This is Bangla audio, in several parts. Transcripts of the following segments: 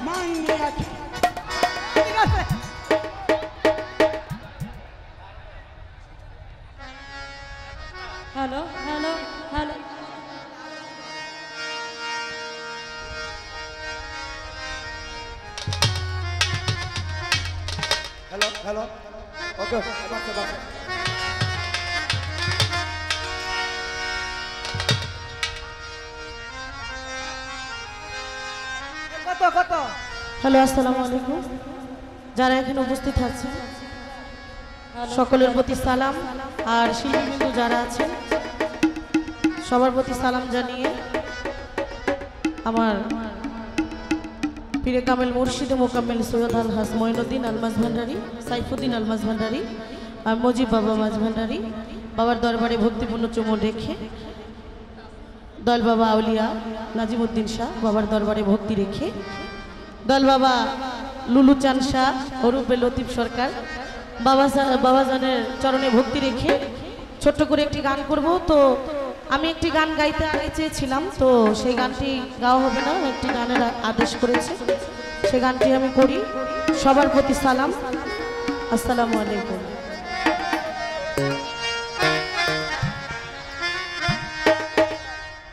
মাঙ্গি আছে। ঠিক আছে। Hello hello hello hello hello okay বাচ্চা বাচ্চা কত কত? হ্যালো আসসালামু আলাইকুম। যারা এখানে উপস্থিত আছেন সকলের প্রতি সালাম, আর শিল্পীবৃন্দ যারা আছেন সবার প্রতি সালাম জানিয়ে আমার পীরে কামেল মুর্শিদে মোকাম্মেল সৈয়দ আলহাজ মঈনুদ্দিন আলমাজ ভান্ডারী, সাইফুদ্দিন আলমাজ ভান্ডারী আর মজিব বাবা মাঝ ভান্ডারী বাবার দরবারে ভক্তিপূর্ণ চুমন রেখে, দল বাবা আউলিয়া নাজিমুদ্দিন শাহ বাবার দরবারে ভক্তি রেখে, দল বাবা লুলু চান শাহ অরূপে লতিফ সরকার বাবাজানের চরণে ভক্তি রেখে ছোট্ট করে একটি গান করব। তো আমি একটি গান গাইতে আগে চেয়েছিলাম, তো সেই গানটি গাওয়া হবে না, একটি গানের আদেশ করেছে, সেই গানটি আমি করি। সবার প্রতি সালাম, আসসালামু আলাইকুম।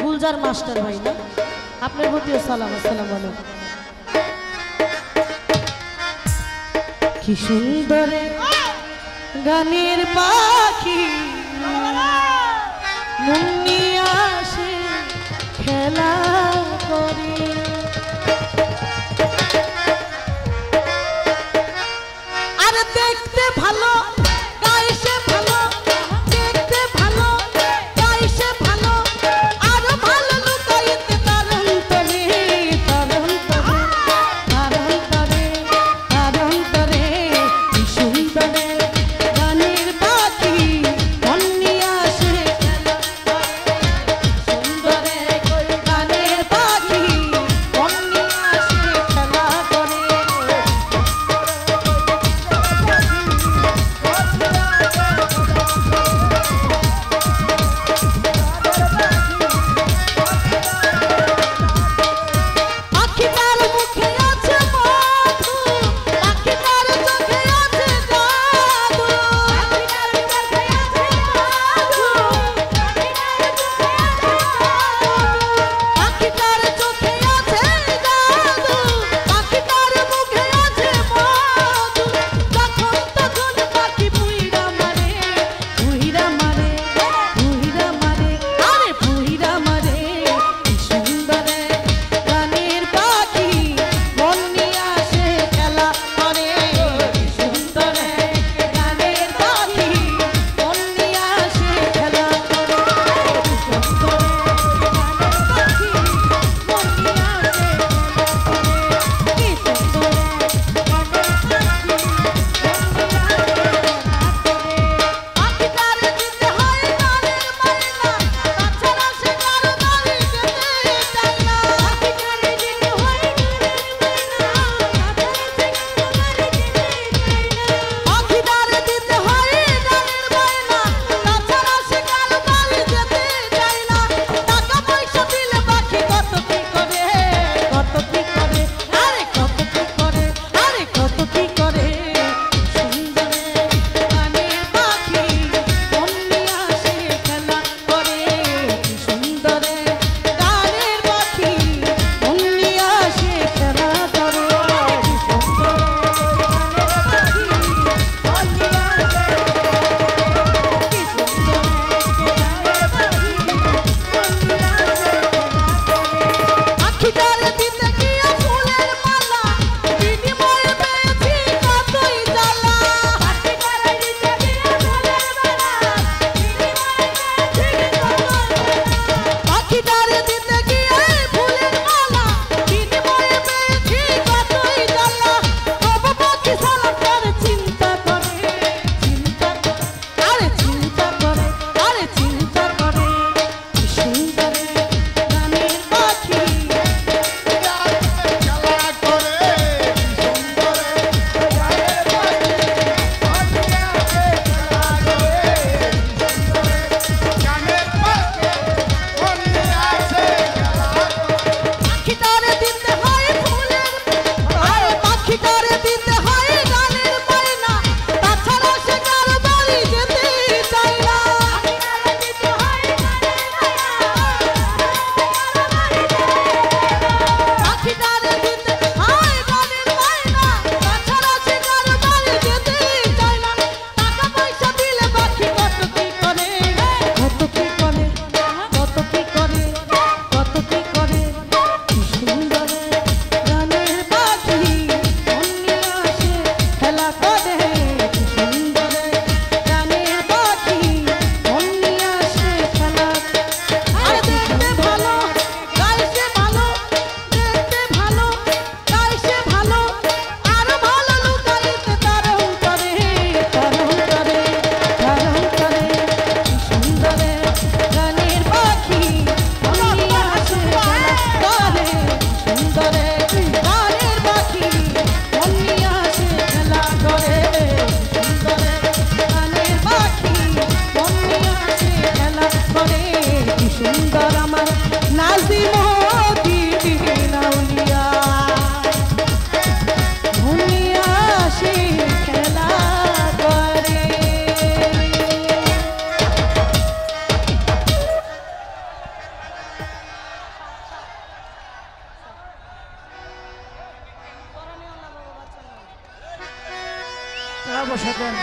গুলজার মাস্টার ভাই না, আপনার প্রতিও সালাম, আসসালামু আলাইকুম। কি সুন্দর গানের পাখি মুন্নি আসে খেলা করে, আর দেখতে ভালো গাইছে ভালো, দেখতে ভালো গাইছে ভালো, আর ভালো লুকাইতে তার অন্তরে, তার অন্তরে, তার অন্তরে, তার অন্তরে। কি সুন্দর গানের পাখি মুন্নি আসে খেলা করে, সুন্দর গানের পাখি বসে দেন